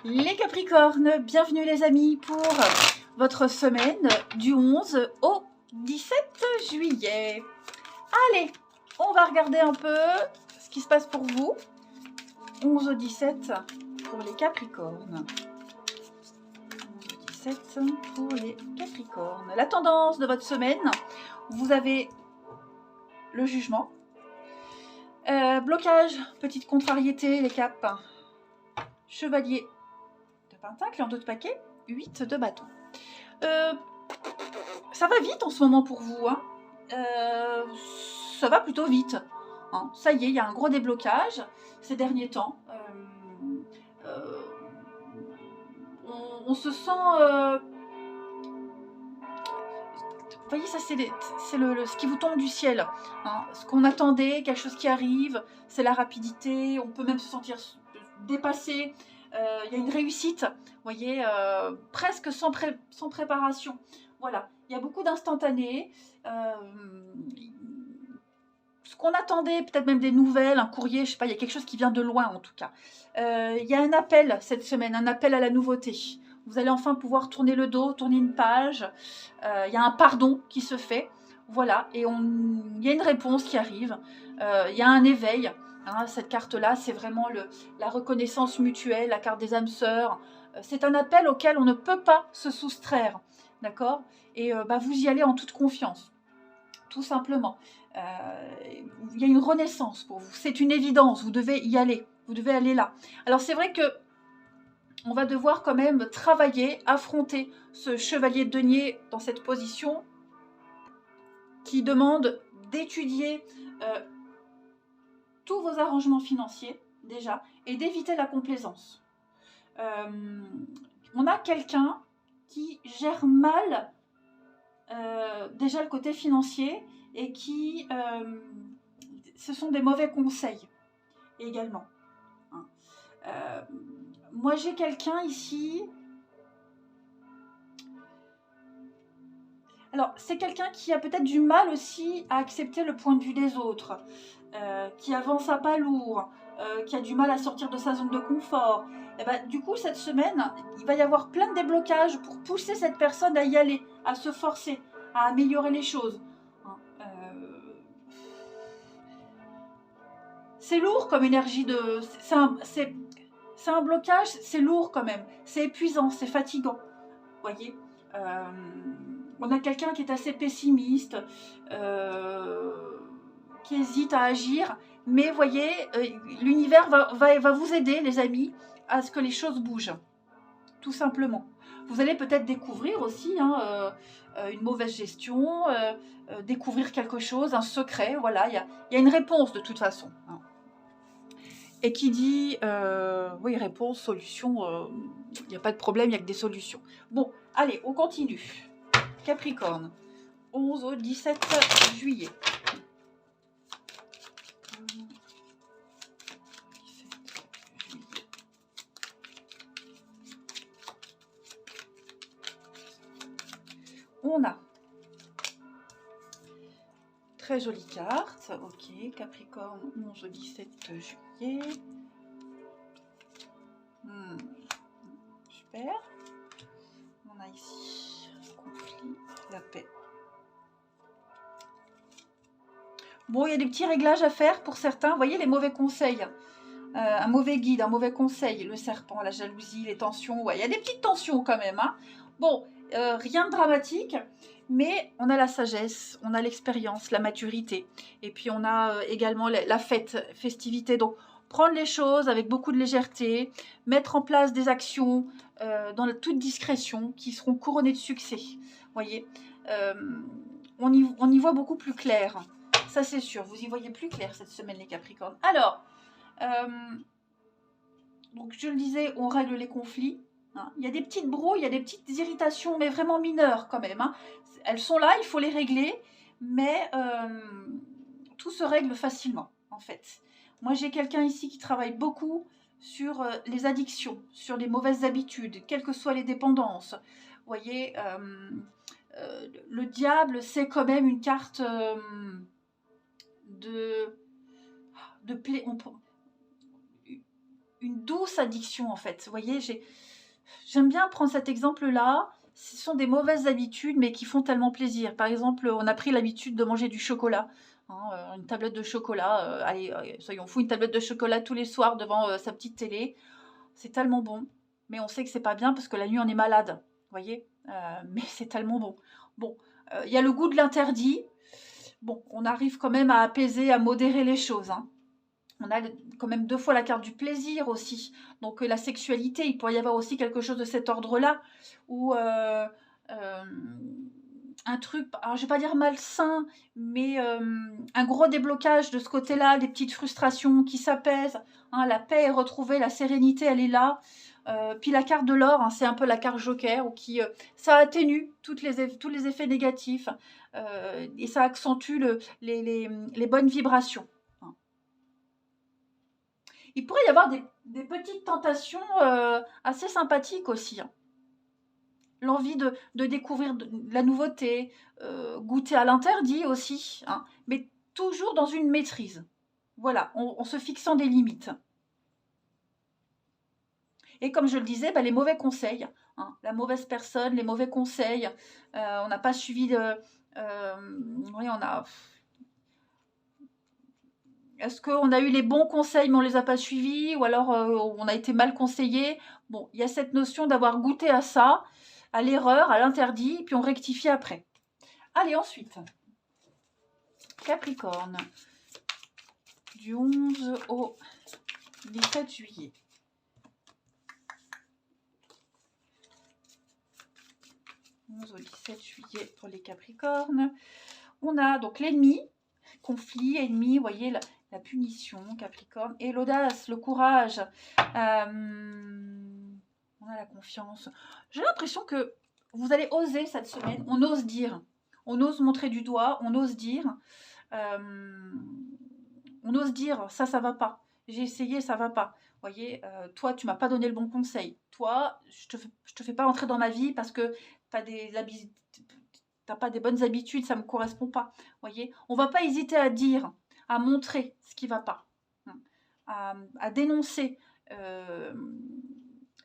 Les Capricornes, bienvenue les amis pour votre semaine du 11 au 17 juillet. Allez, on va regarder un peu ce qui se passe pour vous. 11 au 17 pour les Capricornes. 11 au 17 pour les Capricornes. La tendance de votre semaine, vous avez le jugement. Blocage, petite contrariété, les capes. Chevalier de pentacle en 2 de paquet, 8 de bâton. Ça va vite en ce moment pour vous, hein. Ça va plutôt vite, hein. Ça y est, il y a un gros déblocage ces derniers temps. On se sent... vous voyez, ça c'est ce qui vous tombe du ciel, hein. Ce qu'on attendait, quelque chose qui arrive, c'est la rapidité, on peut même se sentir dépassé. Il y a une réussite, vous voyez, presque sans préparation. Voilà, il y a beaucoup d'instantanés. Ce qu'on attendait, peut-être même des nouvelles, un courrier, je sais pas, il y a quelque chose qui vient de loin en tout cas. Il y a un appel cette semaine, un appel à la nouveauté. Vous allez enfin pouvoir tourner le dos, tourner une page. Il y a un pardon qui se fait. Voilà, et il y a une réponse qui arrive. Il y a un éveil. Hein, cette carte-là, c'est vraiment la reconnaissance mutuelle, la carte des âmes sœurs. C'est un appel auquel on ne peut pas se soustraire. D'accord? Et vous y allez en toute confiance. Tout simplement. Il y a une renaissance pour vous. C'est une évidence. Vous devez y aller. Vous devez aller là. Alors, c'est vrai que on va devoir quand même travailler, affronter ce chevalier de denier dans cette position qui demande d'étudier tous vos arrangements financiers déjà et d'éviter la complaisance. On a quelqu'un qui gère mal déjà le côté financier et qui ce sont des mauvais conseils également. Moi j'ai quelqu'un ici. Alors, c'est quelqu'un qui a peut-être du mal aussi à accepter le point de vue des autres, qui avance à pas lourd, qui a du mal à sortir de sa zone de confort. Et du coup, cette semaine, il va y avoir plein de déblocages pour pousser cette personne à y aller, à se forcer, à améliorer les choses. C'est lourd comme énergie de... C'est un blocage, c'est lourd quand même. C'est épuisant, c'est fatigant. Vous voyez, on a quelqu'un qui est assez pessimiste, qui hésite à agir, mais vous voyez, l'univers va vous aider, les amis, à ce que les choses bougent, tout simplement. Vous allez peut-être découvrir aussi une mauvaise gestion, découvrir quelque chose, un secret, voilà, il y a une réponse de toute façon. Hein. Et qui dit, oui, réponse, solution, il n'y a pas de problème, il n'y a que des solutions. Bon, allez, on continue. Capricorne, 11 au 17 juillet. 17 juillet. On a très jolie carte. Ok, Capricorne, 11 au 17 juillet. Super. On a ici conflit, la paix. Bon, il y a des petits réglages à faire pour certains. Vous voyez les mauvais conseils. Un mauvais guide, un mauvais conseil. Le serpent, la jalousie, les tensions. Ouais, il y a des petites tensions quand même. Hein. Bon, rien de dramatique. Mais on a la sagesse, on a l'expérience, la maturité. Et puis on a également la fête, festivité. Donc, prendre les choses avec beaucoup de légèreté. Mettre en place des actions dans toute discrétion qui seront couronnées de succès. Vous voyez, on y voit beaucoup plus clair. Ça, c'est sûr. Vous y voyez plus clair cette semaine, les Capricornes. Alors, donc je le disais, on règle les conflits. Hein. Il y a des petites brouilles, il y a des petites irritations, mais vraiment mineures quand même. Hein. Elles sont là, il faut les régler, mais tout se règle facilement, en fait. Moi, j'ai quelqu'un ici qui travaille beaucoup sur les addictions, sur les mauvaises habitudes, quelles que soient les dépendances. Vous voyez, le diable, c'est quand même une carte une douce addiction en fait. Vous voyez, j'aime bien prendre cet exemple-là. Ce sont des mauvaises habitudes, mais qui font tellement plaisir. Par exemple, on a pris l'habitude de manger du chocolat. Hein, une tablette de chocolat. Allez, soyons fous, une tablette de chocolat tous les soirs devant sa petite télé. C'est tellement bon. Mais on sait que c'est pas bien parce que la nuit, on est malade. Vous voyez, mais c'est tellement bon. Bon, il y a le goût de l'interdit. Bon, on arrive quand même à apaiser, à modérer les choses. Hein. On a quand même 2 fois la carte du plaisir aussi. Donc la sexualité, il pourrait y avoir aussi quelque chose de cet ordre-là. Ou un truc, alors je vais pas dire malsain, mais un gros déblocage de ce côté-là, des petites frustrations qui s'apaisent. Hein, la paix est retrouvée, la sérénité, elle est là. Puis la carte de l'or, hein, c'est un peu la carte joker, qui ça atténue tous les effets négatifs et ça accentue les bonnes vibrations. Hein. Il pourrait y avoir des petites tentations assez sympathiques aussi. Hein. L'envie de découvrir de la nouveauté, goûter à l'interdit aussi, hein, mais toujours dans une maîtrise. Voilà, en se fixant des limites. Et comme je le disais, les mauvais conseils, hein, la mauvaise personne, les mauvais conseils, on n'a pas suivi de... oui, on a... Est-ce qu'on a eu les bons conseils mais on ne les a pas suivis ou alors on a été mal conseillé? Bon, il y a cette notion d'avoir goûté à ça, à l'erreur, à l'interdit, puis on rectifie après. Allez, ensuite, Capricorne, du 11 au 17 juillet. 11 au 17 juillet pour les Capricornes. On a donc l'ennemi, conflit, ennemi, vous voyez, la punition, Capricorne, et l'audace, le courage. On a la confiance. J'ai l'impression que vous allez oser cette semaine. On ose dire. On ose montrer du doigt. On ose dire. On ose dire, ça va pas. J'ai essayé, ça va pas. Vous voyez, toi, tu m'as pas donné le bon conseil. Toi, je te fais pas entrer dans ma vie parce que t'as pas des bonnes habitudes, ça me correspond pas. Vous voyez, on va pas hésiter à dire, à montrer ce qui va pas, à dénoncer.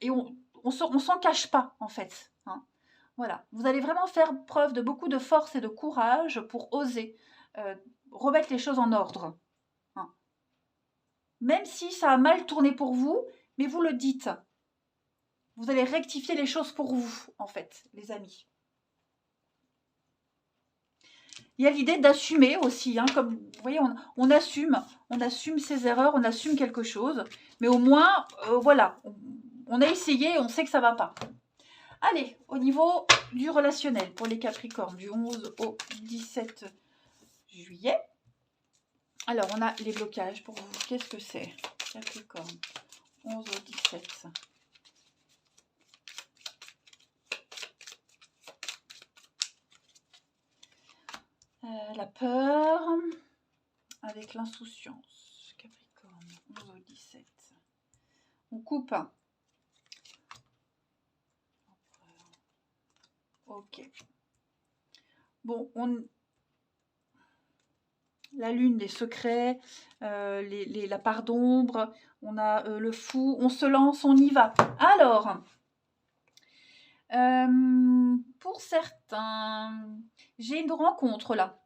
Et on s'en cache pas, en fait. Hein. Voilà. Vous allez vraiment faire preuve de beaucoup de force et de courage pour oser remettre les choses en ordre. Hein. Même si ça a mal tourné pour vous, mais vous le dites. Vous allez rectifier les choses pour vous, en fait, les amis. Il y a l'idée d'assumer aussi, hein, comme vous voyez, on assume ses erreurs, on assume quelque chose, mais au moins, voilà, on a essayé, on sait que ça ne va pas. Allez, au niveau du relationnel pour les Capricornes, du 11 au 17 juillet. Alors, on a les blocages pour vous. Qu'est-ce que c'est, Capricorne, 11 au 17. La peur avec l'insouciance. Capricorne, 11 au 17. On coupe. Ok. Bon, la lune, les secrets, la part d'ombre, on a le fou, on se lance, on y va. Alors, pour certains, j'ai une rencontre là.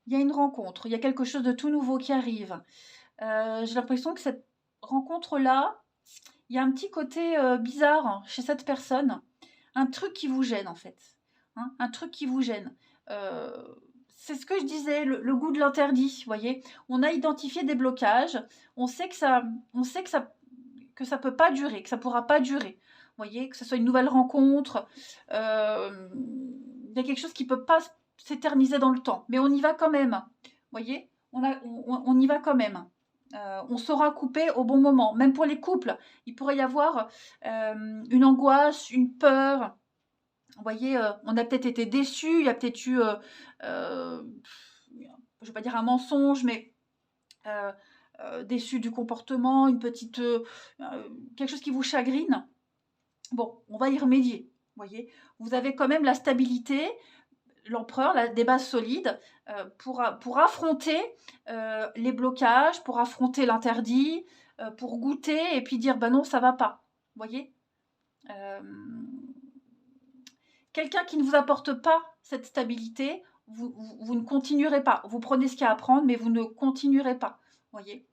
Il y a une rencontre, il y a quelque chose de tout nouveau qui arrive. J'ai l'impression que cette rencontre-là, il y a un petit côté bizarre chez cette personne. Un truc qui vous gêne en fait. Hein, un truc qui vous gêne. C'est ce que je disais, le goût de l'interdit, vous voyez. On a identifié des blocages. On sait que ça peut pas durer, que ça pourra pas durer. Vous voyez, que ce soit une nouvelle rencontre. Il y a quelque chose qui peut pas s'éterniser dans le temps. Mais on y va quand même. Vous voyez, on y va quand même. On saura couper au bon moment. Même pour les couples, il pourrait y avoir une angoisse, une peur. Vous voyez, on a peut-être été déçus, il y a peut-être eu, je ne vais pas dire un mensonge, mais déçu du comportement, une petite, quelque chose qui vous chagrine. Bon, on va y remédier. Vous voyez, vous avez quand même la stabilité, l'empereur, des bases solides pour affronter les blocages, pour affronter l'interdit, pour goûter et puis dire, bah non, ça va pas. Vous voyez? Quelqu'un qui ne vous apporte pas cette stabilité, vous ne continuerez pas. Vous prenez ce qu'il y a à prendre, mais vous ne continuerez pas. Vous voyez?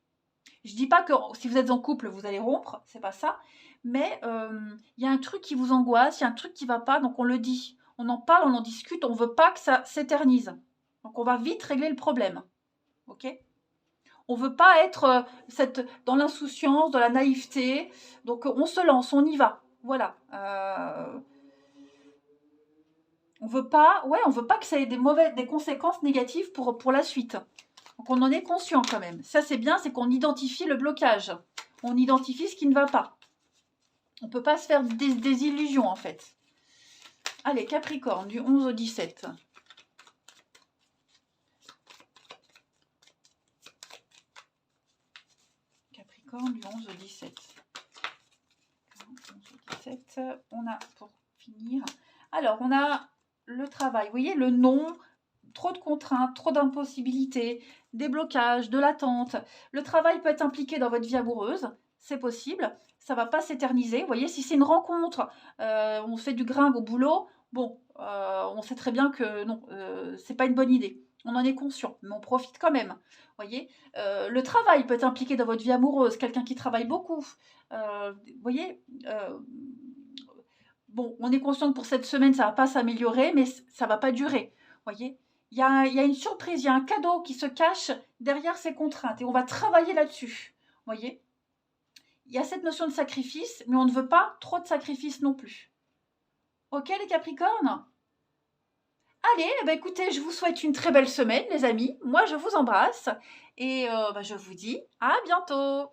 Je dis pas que si vous êtes en couple, vous allez rompre, c'est pas ça. Mais il y a un truc qui vous angoisse, il y a un truc qui va pas, donc on le dit. On en parle, on en discute, on veut pas que ça s'éternise. Donc on va vite régler le problème. Ok? On veut pas être dans l'insouciance, dans la naïveté. Donc on se lance, on y va. Voilà. On veut pas que ça ait des conséquences négatives pour la suite. Donc on en est conscient quand même. Ça c'est bien, c'est qu'on identifie le blocage. On identifie ce qui ne va pas. On ne peut pas se faire des illusions en fait. Allez, Capricorne, du 11 au 17. Capricorne, du 11 au 17. 11 au 17. On a, pour finir... Alors, on a le travail. Vous voyez, le non, trop de contraintes, trop d'impossibilités, des blocages, de l'attente. Le travail peut être impliqué dans votre vie amoureuse, c'est possible. Ça ne va pas s'éterniser. Vous voyez, si c'est une rencontre, on fait du gringue au boulot, bon, on sait très bien que non, c'est pas une bonne idée. On en est conscient, mais on profite quand même. Voyez, le travail peut être impliqué dans votre vie amoureuse, quelqu'un qui travaille beaucoup. Voyez, bon, on est conscient que pour cette semaine, ça ne va pas s'améliorer, mais ça ne va pas durer. Voyez, il y a une surprise, il y a un cadeau qui se cache derrière ces contraintes et on va travailler là-dessus. Voyez, il y a cette notion de sacrifice, mais on ne veut pas trop de sacrifice non plus. Ok les Capricornes? Allez, écoutez, je vous souhaite une très belle semaine les amis. Moi, je vous embrasse et je vous dis à bientôt.